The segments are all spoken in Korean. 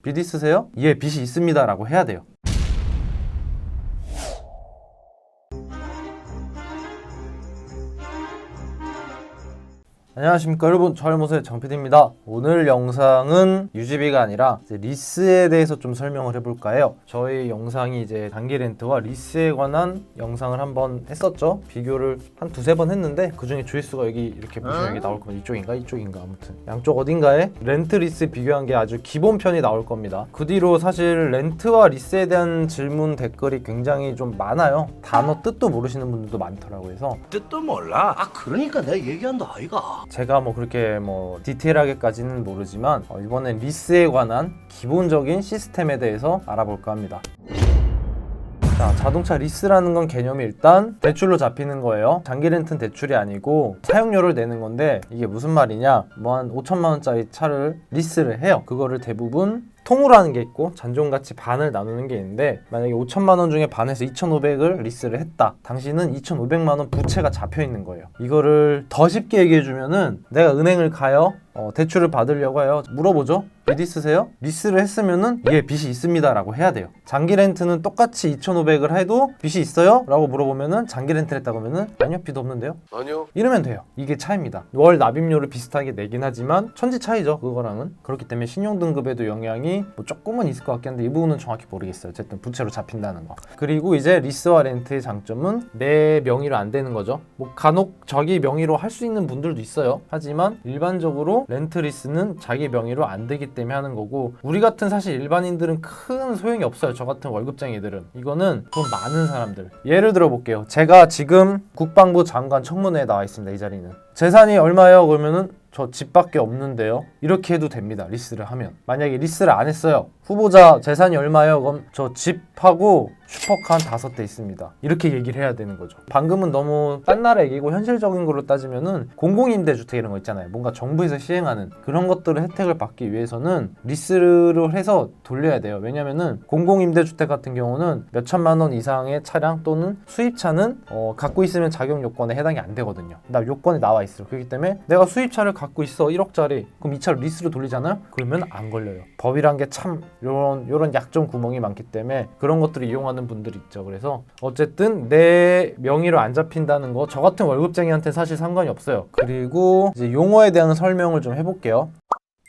빚 있으세요? 예, 빚이 있습니다 라고 해야 돼요. 안녕하십니까 여러분, 저알못의 정PD입니다. 오늘 영상은 유지비가 아니라 이제 리스에 대해서 좀 설명을 해볼까 해요. 저희 영상이 이제 단기 렌트와 리스에 관한 영상을 한번 했었죠. 비교를 한 두세 번 했는데 그중에 조회수가 여기 이렇게 보시면 여기 나올 겁니다. 이쪽인가 아무튼 양쪽 어딘가에 렌트 리스 비교한 게 아주 기본 편이 나올 겁니다. 그 뒤로 사실 렌트와 리스에 대한 질문 댓글이 굉장히 좀 많아요. 단어 뜻도 모르시는 분들도 많더라고요. 그래서 뜻도 몰라. 그러니까 내가 얘기한다 아이가. 제가 그렇게 디테일하게까지는 모르지만 이번엔 리스에 관한 기본적인 시스템에 대해서 알아볼까 합니다. 자, 자동차 리스라는 건 개념이 일단 대출로 잡히는 거예요. 장기 렌트는 대출이 아니고 사용료를 내는 건데, 이게 무슨 말이냐, 한 5천만 원짜리 차를 리스를 해요. 그거를 대부분 통으로 하는 게 있고 잔존가치 반을 나누는 게 있는데, 만약에 5천만 원 중에 반에서 2,500을 리스를 했다. 당신은 2,500만 원 부채가 잡혀 있는 거예요. 이거를 더 쉽게 얘기해 주면은, 내가 은행을 가요. 대출을 받으려고 해요. 물어보죠. 빚 있으세요? 리스를 했으면은 예, 빚이 있습니다 라고 해야 돼요. 장기 렌트는 똑같이 2,500을 해도 빚이 있어요? 라고 물어보면은 장기 렌트를 했다고 하면은 아니요, 빚 없는데요? 아니요. 이러면 돼요. 이게 차이입니다. 월 납입료를 비슷하게 내긴 하지만 천지 차이죠, 그거랑은. 그렇기 때문에 신용등급에도 영향이 조금은 있을 것 같긴 한데 이 부분은 정확히 모르겠어요. 어쨌든 부채로 잡힌다는 거. 그리고 이제 리스와 렌트의 장점은 내 명의로 안 되는 거죠. 간혹 자기 명의로 할 수 있는 분들도 있어요. 하지만 일반적으로 렌트 리스는 자기 명의로 안 되기 때문에 하는 거고, 우리 같은 사실 일반인들은 큰 소용이 없어요. 저 같은 월급쟁이들은. 이거는 돈 많은 사람들. 예를 들어 볼게요. 제가 지금 국방부 장관 청문회에 나와 있습니다. 이 자리는. 재산이 얼마예요? 그러면은 저 집밖에 없는데요. 이렇게 해도 됩니다. 리스를 하면. 만약에 리스를 안 했어요. 후보자 재산이 얼마예요? 그럼 저 집하고 슈퍼카 한 5대 있습니다. 이렇게 얘기를 해야 되는 거죠. 방금은 너무 딴 나라 얘기고, 현실적인 걸로 따지면은 공공임대주택 이런 거 있잖아요. 뭔가 정부에서 시행하는 그런 것들을 혜택을 받기 위해서는 리스를 해서 돌려야 돼요. 왜냐면은 공공임대주택 같은 경우는 몇 천만 원 이상의 차량 또는 수입차는 갖고 있으면 자격 요건에 해당이 안 되거든요. 나 요건에 나와 있어요. 그렇기 때문에 내가 수입차를 갖고 있어 1억짜리, 그럼 이 차를 리스로 돌리잖아요. 그러면 안 걸려요. 법이란 게 참 요런 약점 구멍이 많기 때문에 그런 것들을 이용하는 분들이 있죠. 그래서 어쨌든 내 명의로 안 잡힌다는 거, 저 같은 월급쟁이한테 사실 상관이 없어요. 그리고 이제 용어에 대한 설명을 좀 해볼게요.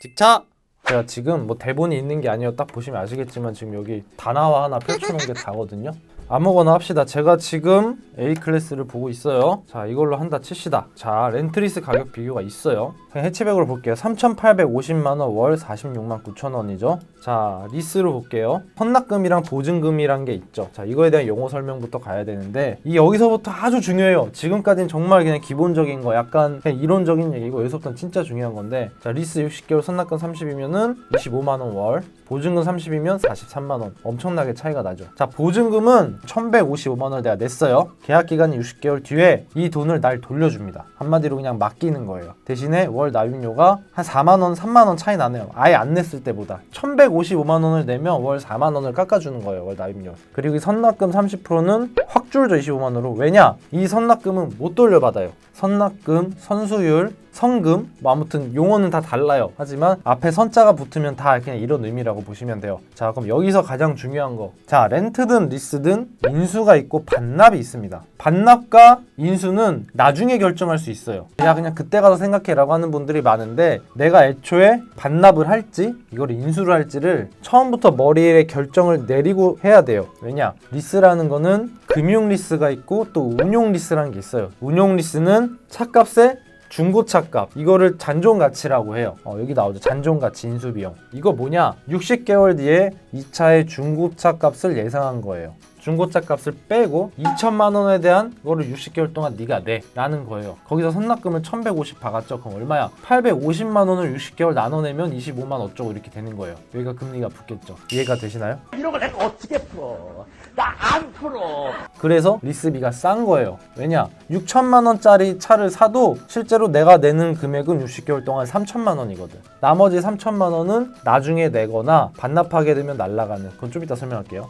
직차! 제가 지금 대본이 있는 게 아니에요. 딱 보시면 아시겠지만 지금 여기 단화와 하나 펼쳐놓은 게 다거든요. 아무거나 합시다. 제가 지금 A클래스를 보고 있어요. 자, 이걸로 한다 칩시다. 자, 렌트리스 가격 비교가 있어요. 그냥 해치백으로 볼게요. 3,850만원, 월 46만 9천원이죠. 자, 리스로 볼게요. 헌납금이랑 보증금이란 게 있죠. 자, 이거에 대한 용어 설명부터 가야 되는데, 이 여기서부터 아주 중요해요. 지금까지는 정말 그냥 기본적인 거, 약간 그냥 이론적인 얘기고, 여기서부터는 진짜 중요한 건데, 자, 리스 60개월 선납금 30이면은 25만원 월, 보증금 30이면 43만원. 엄청나게 차이가 나죠. 자, 보증금은 1,155만원을 내가 냈어요. 계약 기간이 60개월 뒤에 이 돈을 날 돌려줍니다. 한마디로 그냥 맡기는 거예요. 대신에 월 납입료가 한 4만원, 3만원 차이 나네요. 아예 안 냈을 때보다. 1,155만원을 내면 월 4만원을 깎아주는 거예요, 월 납입료. 그리고 이 선납금 30%는 확 줄죠, 25만원으로. 왜냐? 이 선납금은 못 돌려받아요. 선납금, 선수율, 성금, 아무튼 용어는 다 달라요. 하지만 앞에 선자가 붙으면 다 그냥 이런 의미라고 보시면 돼요. 자, 그럼 여기서 가장 중요한 거. 자, 렌트든 리스든 인수가 있고 반납이 있습니다. 반납과 인수는 나중에 결정할 수 있어요. 그냥 그때 가서 생각해라고 하는 분들이 많은데, 내가 애초에 반납을 할지 이걸 인수를 할지를 처음부터 머리에 결정을 내리고 해야 돼요. 왜냐? 리스라는 거는 금융 리스가 있고 또 운용 리스라는 게 있어요. 운용 리스는 차값에 중고차값, 이거를 잔존가치라고 해요. 여기 나오죠. 잔존가치, 인수비용. 이거 뭐냐? 60개월 뒤에 이 차의 중고차 값을 예상한 거예요. 중고차 값을 빼고 2천만 원에 대한 거를 60개월 동안 네가 내 라는 거예요. 거기서 선납금을 1,150 박았죠. 그럼 얼마야? 850만 원을 60개월 나눠내면 25만 어쩌고 이렇게 되는 거예요. 여기가 금리가 붙겠죠. 이해가 되시나요? 이런 걸 내가 어떻게 풀어? 나 안 풀어. 그래서 리스비가 싼 거예요. 왜냐? 6천만 원짜리 차를 사도 실제로 내가 내는 금액은 60개월 동안 3천만 원이거든. 나머지 3천만 원은 나중에 내거나 반납하게 되면 날라가는, 그건 좀 이따 설명할게요.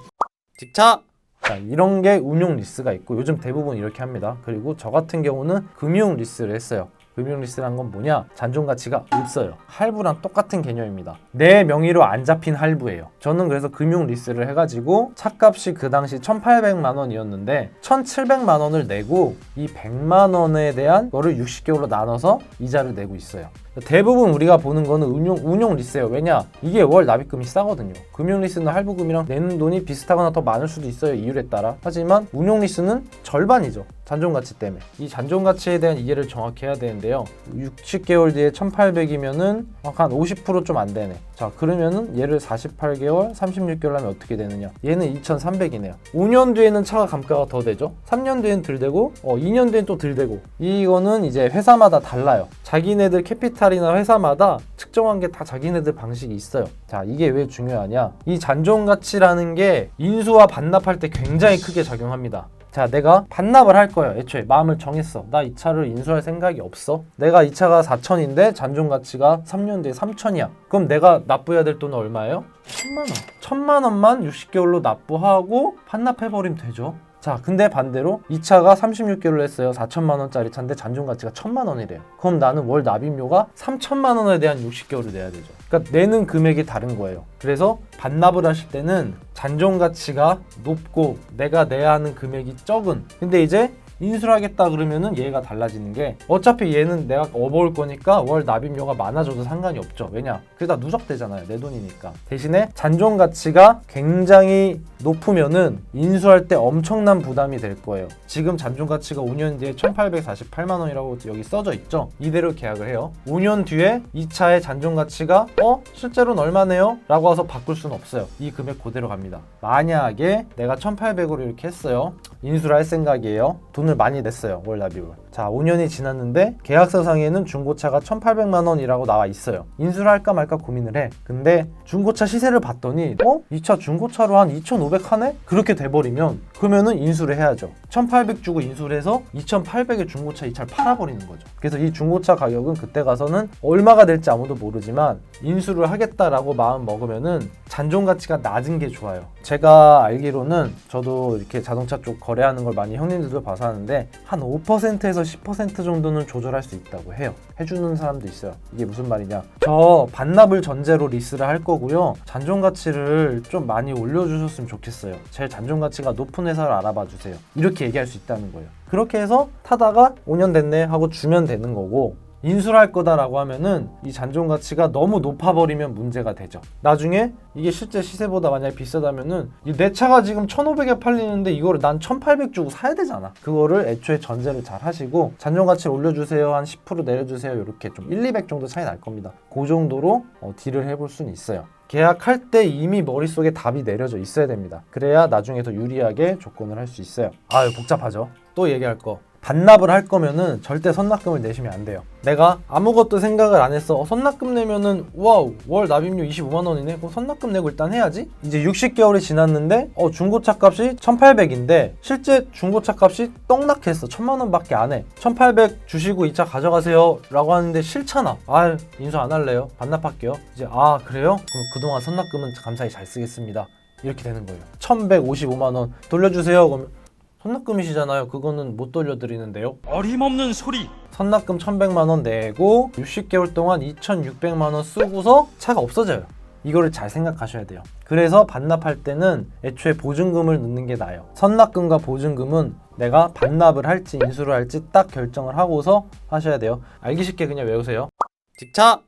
직차! 자, 이런 게 운용 리스가 있고 요즘 대부분 이렇게 합니다. 그리고 저 같은 경우는 금융 리스를 했어요. 금융리스라는 건 뭐냐? 잔존가치가 없어요. 할부랑 똑같은 개념입니다. 내 명의로 안 잡힌 할부예요. 저는 그래서 금융리스를 해가지고 차값이 그 당시 1,800만 원이었는데 1,700만 원을 내고 이 100만 원에 대한 거를 60개월로 나눠서 이자를 내고 있어요. 대부분 우리가 보는 거는 운용 리스예요. 왜냐? 이게 월 납입금이 싸거든요. 금융 리스는 할부금이랑 내는 돈이 비슷하거나 더 많을 수도 있어요. 이율에 따라. 하지만 운용 리스는 절반이죠. 잔존가치 때문에. 이 잔존가치에 대한 이해를 정확히 해야 되는데요. 60개월 뒤에 1,800이면은 한 50% 좀 안 되네. 자, 그러면은 얘를 48개월, 36개월 하면 어떻게 되느냐? 얘는 2,300이네요. 5년 뒤에는 차가 감가가 더 되죠. 3년 뒤엔 덜 되고 2년 뒤엔 또 덜 되고. 이거는 이제 회사마다 달라요. 자기네들 캐피탈이나 회사마다 측정한 게 다 자기네들 방식이 있어요. 자, 이게 왜 중요하냐? 이 잔존가치라는 게 인수와 반납할 때 굉장히 크게 작용합니다. 자, 내가 반납을 할 거예요. 애초에 마음을 정했어. 나 이 차를 인수할 생각이 없어. 내가 이 차가 4천인데 잔존가치가 3년 뒤에 3천이야. 그럼 내가 납부해야 될 돈은 얼마예요? 1,000만 원. 1,000만 원만 60개월로 납부하고 반납해버리면 되죠. 자, 근데 반대로 이 차가 36개월을 했어요. 4천만 원짜리 차인데 잔존가치가 1,000만 원이래요. 그럼 나는 월 납입료가 3천만 원에 대한 60개월을 내야 되죠. 그러니까 내는 금액이 다른 거예요. 그래서 반납을 하실 때는 잔존가치가 높고 내가 내야 하는 금액이 적은, 근데 이제 인수를 하겠다 그러면은 얘가 달라지는 게, 어차피 얘는 내가 업어올 거니까 월 납입료가 많아져도 상관이 없죠. 왜냐? 그게 다 누적되잖아요. 내 돈이니까. 대신에 잔존가치가 굉장히 높으면은 인수할 때 엄청난 부담이 될 거예요. 지금 잔존가치가 5년 뒤에 1,848만 원이라고 여기 써져 있죠. 이대로 계약을 해요. 5년 뒤에 이 차의 잔존가치가 실제로는 얼마네요? 라고 와서 바꿀 수는 없어요. 이 금액 그대로 갑니다. 만약에 내가 1,800으로 이렇게 했어요. 인수를 할 생각이에요. 돈을 많이 냈어요. 월 납입을. 자, 5년이 지났는데 계약서상에는 중고차가 1,800만 원이라고 나와 있어요. 인수를 할까 말까 고민을 해. 근데 중고차 시세를 봤더니 이 차 중고차로 한 2,500 하네? 그렇게 돼버리면 그러면은 인수를 해야죠. 1,800 주고 인수를 해서 2,800에 중고차 이 차를 팔아버리는 거죠. 그래서 이 중고차 가격은 그때 가서는 얼마가 될지 아무도 모르지만 인수를 하겠다라고 마음 먹으면은 잔존가치가 낮은 게 좋아요. 제가 알기로는, 저도 이렇게 자동차 쪽 거래하는 걸 많이 형님들도 봐서 하는데, 한 5%에서 10% 정도는 조절할 수 있다고 해요. 해주는 사람도 있어요. 이게 무슨 말이냐? 저 반납을 전제로 리스를 할 거고요. 잔존가치를 좀 많이 올려주셨으면 좋겠어요. 제 잔존가치가 높은 회사를 알아봐 주세요. 이렇게 얘기할 수 있다는 거예요. 그렇게 해서 타다가 5년 됐네 하고 주면 되는 거고, 인수를 할 거다라고 하면은 이 잔존가치가 너무 높아버리면 문제가 되죠. 나중에 이게 실제 시세보다 만약에 비싸다면은 내 차가 지금 1,500에 팔리는데 이거를 난 1,800 주고 사야 되잖아. 그거를 애초에 전제를 잘 하시고, 잔존가치를 올려주세요, 한 10% 내려주세요, 이렇게 좀 1, 200 정도 차이 날 겁니다. 그 정도로 딜을 해볼 수는 있어요. 계약할 때 이미 머릿속에 답이 내려져 있어야 됩니다. 그래야 나중에 더 유리하게 조건을 할 수 있어요. 아유, 복잡하죠. 또 얘기할 거. 반납을 할 거면은 절대 선납금을 내시면 안 돼요. 내가 아무것도 생각을 안 했어. 선납금 내면은 와우, 월 납입료 25만 원이네. 그럼 선납금 내고 일단 해야지. 이제 60개월이 지났는데 중고차 값이 1,800인데 실제 중고차 값이 떡락했어. 1,000만 원밖에 안 해. 1,800 주시고 이 차 가져가세요 라고 하는데 싫잖아. 아, 인수 안 할래요. 반납할게요. 이제 그래요? 그럼 그동안 선납금은 감사히 잘 쓰겠습니다. 이렇게 되는 거예요. 1,155만 원 돌려주세요. 그러면 선납금이시잖아요. 그거는 못 돌려드리는데요. 어림없는 소리. 선납금 1,100만 원 내고 60개월 동안 2,600만 원 쓰고서 차가 없어져요. 이거를 잘 생각하셔야 돼요. 그래서 반납할 때는 애초에 보증금을 넣는 게 나아요. 선납금과 보증금은 내가 반납을 할지 인수를 할지 딱 결정을 하고서 하셔야 돼요. 알기 쉽게 그냥 외우세요. 직차!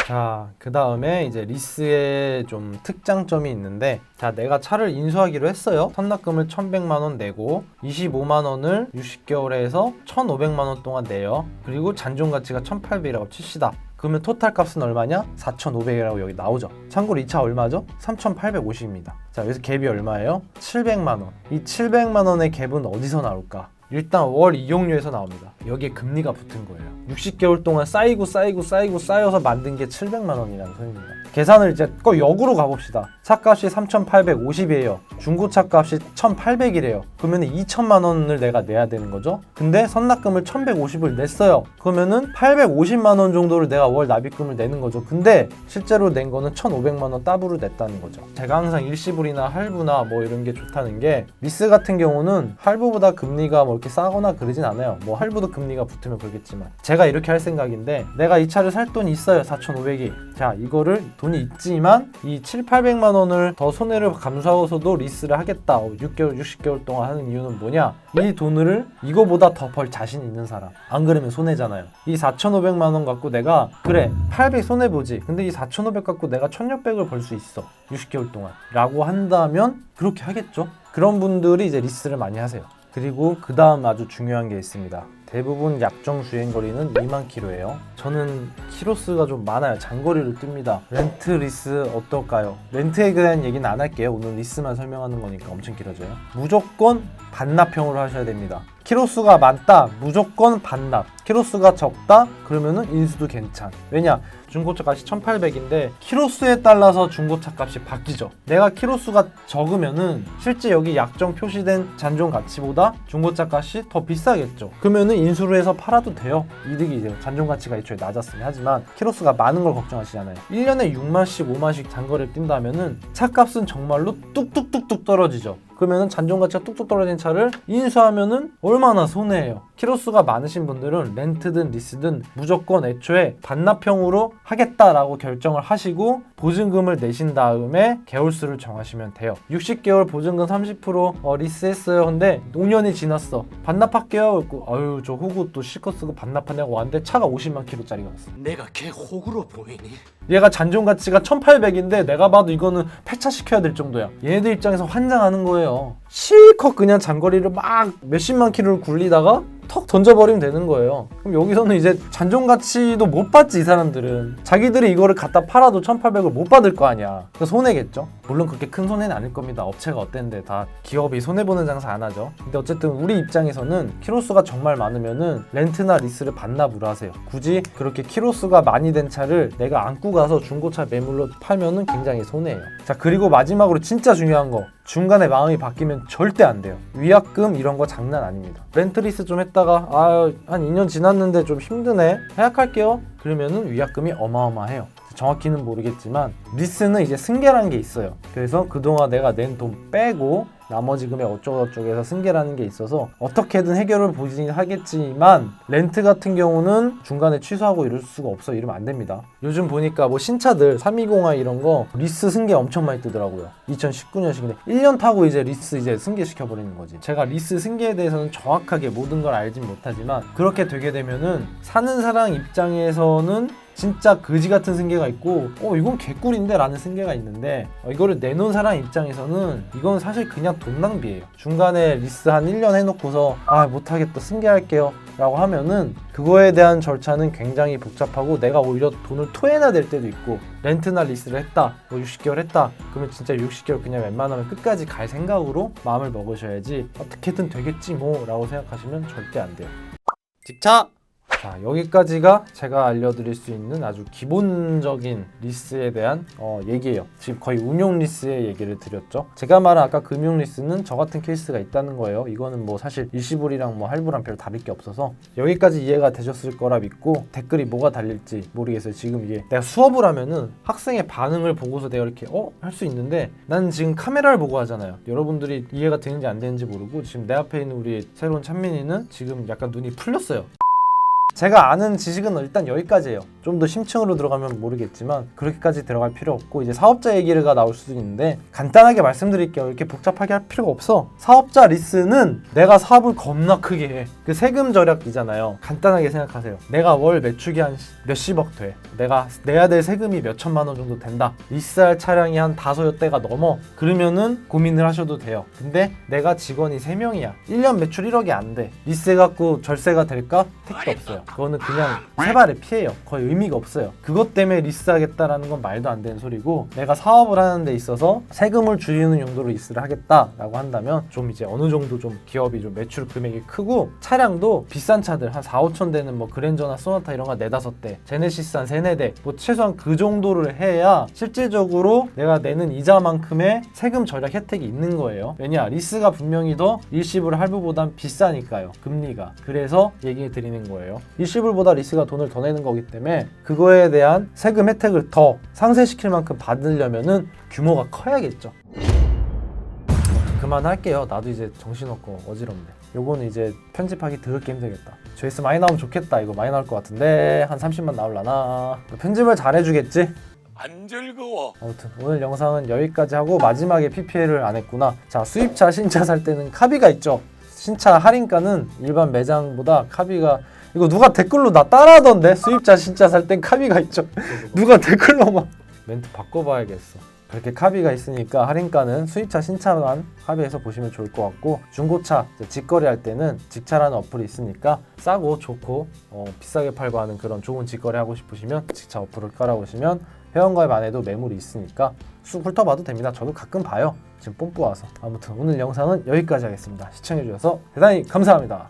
자, 그 다음에 이제 리스의 좀 특장점이 있는데, 자, 내가 차를 인수하기로 했어요. 선납금을 1,100만 원 내고 25만 원을 60개월에 해서 1,500만 원 동안 내요. 그리고 잔존가치가 1,800이라고 칩시다. 그러면 토탈 값은 얼마냐? 4,500이라고 여기 나오죠. 참고로 이 차 얼마죠? 3,850입니다. 자, 여기서 갭이 얼마예요? 700만 원. 이 700만 원의 갭은 어디서 나올까? 일단 월 이용료에서 나옵니다. 여기에 금리가 붙은 거예요. 60개월 동안 쌓여서 만든 게 700만 원이라는 소리입니다. 계산을 이제 꼭 역으로 가봅시다. 차값이 3,850이에요. 중고차 값이 1,800이래요. 그러면 2천만 원을 내가 내야 되는 거죠. 근데 선납금을 1,150을 냈어요. 그러면은 850만 원 정도를 내가 월 납입금을 내는 거죠. 근데 실제로 낸 거는 1,500만 원 따블을 냈다는 거죠. 제가 항상 일시불이나 할부나 뭐 이런 게 좋다는 게, 리스 같은 경우는 할부보다 금리가 뭐 그렇게 싸거나 그러진 않아요. 뭐 할부도 금리가 붙으면 그러겠지만 제가 이렇게 할 생각인데 내가 이 차를 살 돈이 있어요. 4,500이. 자, 이거를 돈이 있지만 이 7,800만 원을 더 손해를 감수하고서도 리스를 하겠다. 6개월, 60개월 동안 하는 이유는 뭐냐? 이 돈을 이거보다 더 벌 자신 있는 사람. 안 그러면 손해잖아요. 이 4,500만 원 갖고 내가 그래 800 손해보지. 근데 이 4,500 갖고 내가 1,600을 벌 수 있어. 60개월 동안. 라고 한다면 그렇게 하겠죠. 그런 분들이 이제 리스를 많이 하세요. 그리고 그 다음 아주 중요한 게 있습니다. 대부분 약정 주행거리는 2만 킬로예요. 저는 키로수가 좀 많아요. 장거리를 뜹니다. 렌트 리스 어떨까요? 렌트에 대한 얘기는 안 할게요. 오늘 리스만 설명하는 거니까 엄청 길어져요. 무조건 반납형으로 하셔야 됩니다. 키로수가 많다, 무조건 반납. 키로수가 적다, 그러면은 인수도 괜찮. 왜냐? 중고차 값이 1,800인데 키로수에 따라서 중고차 값이 바뀌죠. 내가 키로수가 적으면은 실제 여기 약정 표시된 잔존 가치보다 중고차 값이 더 비싸겠죠. 그러면은 인수로 해서 팔아도 돼요. 이득이 돼요. 잔존 가치가 애초에 낮았으니. 하지만 키로수가 많은 걸 걱정하시잖아요. 1년에 6만씩 5만씩 장거리를 뛴다면은 차값은 정말로 뚝뚝뚝뚝 떨어지죠. 그러면은 잔존 가치가 뚝뚝 떨어진 차를 인수하면은 얼마나 손해예요. 키로수가 많으신 분들은 렌트든 리스든 무조건 애초에 반납형으로 하겠다라고 결정을 하시고 보증금을 내신 다음에 개월수를 정하시면 돼요. 60개월 보증금 30% 리스했어요. 근데 5년이 지났어. 반납할게요. 아유 저 호구 또 실컷 쓰고 반납하냐고 왔는데 차가 50만 킬로짜리가 왔어. 내가 걔 호구로 보이니? 얘가 잔존 가치가 1,800인데 내가 봐도 이거는 폐차시켜야 될 정도야. 얘네들 입장에서 환장하는 거예요. 실컷 그냥 장거리를 막 몇십만 킬로를 굴리다가 턱 던져버리면 되는 거예요. 그럼 여기서는 이제 잔존 가치도 못 받지. 이 사람들은 자기들이 이거를 갖다 팔아도 1,800을 못 받을 거 아니야. 그래서 손해겠죠. 물론 그렇게 큰 손해는 아닐 겁니다. 업체가 어땠는데 다 기업이 손해보는 장사 안 하죠. 근데 어쨌든 우리 입장에서는 키로수가 정말 많으면은 렌트나 리스를 반납으로 하세요. 굳이 그렇게 키로수가 많이 된 차를 내가 안고 가서 중고차 매물로 팔면은 굉장히 손해예요. 자, 그리고 마지막으로 진짜 중요한 거, 중간에 마음이 바뀌면 절대 안 돼요. 위약금 이런 거 장난 아닙니다. 렌트리스 좀 했다가 한 2년 지났는데 좀 힘드네, 해약할게요. 그러면은 위약금이 어마어마해요. 정확히는 모르겠지만 리스는 이제 승계라는 게 있어요. 그래서 그동안 내가 낸 돈 빼고 나머지 금액 어쩌고저쩌고 해서 승계라는 게 있어서 어떻게든 해결을 보긴 하겠지만 렌트 같은 경우는 중간에 취소하고 이럴 수가 없어. 이러면 안 됩니다. 요즘 보니까 뭐 신차들 320i 이런 거 리스 승계 엄청 많이 뜨더라고요. 2019년식인데 1년 타고 이제 리스 이제 승계시켜 버리는 거지. 제가 리스 승계에 대해서는 정확하게 모든 걸 알진 못하지만 그렇게 되게 되면은 사는 사람 입장에서는 진짜 거지 같은 승계가 있고 이건 개꿀인데 라는 승계가 있는데 이거를 내놓은 사람 입장에서는 이건 사실 그냥 돈 낭비예요. 중간에 리스 한 1년 해놓고서 못하겠다 승계할게요 라고 하면은 그거에 대한 절차는 굉장히 복잡하고 내가 오히려 돈을 토해내야 될 때도 있고, 렌트나 리스를 했다 60개월 했다 그러면 진짜 60개월 그냥 웬만하면 끝까지 갈 생각으로 마음을 먹으셔야지 어떻게든 되겠지 뭐 라고 생각하시면 절대 안 돼요. 집차! 자, 여기까지가 제가 알려드릴 수 있는 아주 기본적인 리스에 대한 얘기예요. 지금 거의 운용 리스의 얘기를 드렸죠. 제가 말한 아까 금융 리스는 저 같은 케이스가 있다는 거예요. 이거는 뭐 사실 일시불이랑 뭐 할부랑 별 다를 게 없어서 여기까지 이해가 되셨을 거라 믿고, 댓글이 뭐가 달릴지 모르겠어요. 지금 이게 내가 수업을 하면은 학생의 반응을 보고서 내가 이렇게 할 수 있는데 나는 지금 카메라를 보고 하잖아요. 여러분들이 이해가 되는지 안 되는지 모르고 지금 내 앞에 있는 우리 새로운 찬민이는 지금 약간 눈이 풀렸어요. 제가 아는 지식은 일단 여기까지예요. 좀 더 심층으로 들어가면 모르겠지만 그렇게까지 들어갈 필요 없고, 이제 사업자 얘기가 나올 수도 있는데 간단하게 말씀드릴게요. 이렇게 복잡하게 할 필요가 없어. 사업자 리스는 내가 사업을 겁나 크게 해. 그 세금 절약이잖아요. 간단하게 생각하세요. 내가 월 매출이 한 몇십억 돼. 내가 내야 될 세금이 몇천만 원 정도 된다. 리스할 차량이 한 5-6대가 넘어. 그러면은 고민을 하셔도 돼요. 근데 내가 직원이 3명이야. 1년 매출 1억이 안 돼. 리스해갖고 절세가 될까? 택도 없어요. 그거는 그냥 세발의 피해예요. 거의 의미가 없어요. 그것 때문에 리스하겠다라는 건 말도 안 되는 소리고, 내가 사업을 하는 데 있어서 세금을 줄이는 용도로 리스를 하겠다라고 한다면 좀 이제 어느 정도 좀 기업이 좀 매출 금액이 크고 차량도 비싼 차들 한 4-5천 대는 뭐 그랜저나 소나타 이런 거 4-5대, 제네시스 한 3-4대 뭐 최소한 그 정도를 해야 실질적으로 내가 내는 이자만큼의 세금 절약 혜택이 있는 거예요. 왜냐? 리스가 분명히 더 일시불 할부보단 비싸니까요. 금리가. 그래서 얘기 드리는 거예요. 일시불보다 리스가 돈을 더 내는 거기 때문에 그거에 대한 세금 혜택을 더 상쇄시킬 만큼 받으려면은 규모가 커야겠죠. 그만할게요. 나도 이제 정신없고 어지럽네. 요거는 이제 편집하기 더럽게 힘들겠다. 조회수 많이 나오면 좋겠다. 이거 많이 나올 것 같은데 한 30만 나올라나? 편집을 잘 해주겠지? 안 즐거워. 아무튼 오늘 영상은 여기까지 하고 마지막에 PPL을 안 했구나. 자, 수입차 신차 살 때는 카비가 있죠. 신차 할인가는 일반 매장보다 카비가, 이거 누가 댓글로 나 따라하던데? 수입차 신차 살 땐 카비가 있죠. 누가 댓글로 막 멘트 바꿔봐야겠어. 그렇게 카비가 있으니까 할인가는 수입차 신차만 합의해서 보시면 좋을 것 같고, 중고차 직거래할 때는 직차라는 어플이 있으니까 싸고 좋고 비싸게 팔고 하는 그런 좋은 직거래 하고 싶으시면 직차 어플을 깔아보시면 회원가입 안 해도 매물이 있으니까 쑥 훑어봐도 됩니다. 저도 가끔 봐요. 지금 뽐뿌 와서. 아무튼 오늘 영상은 여기까지 하겠습니다. 시청해주셔서 대단히 감사합니다.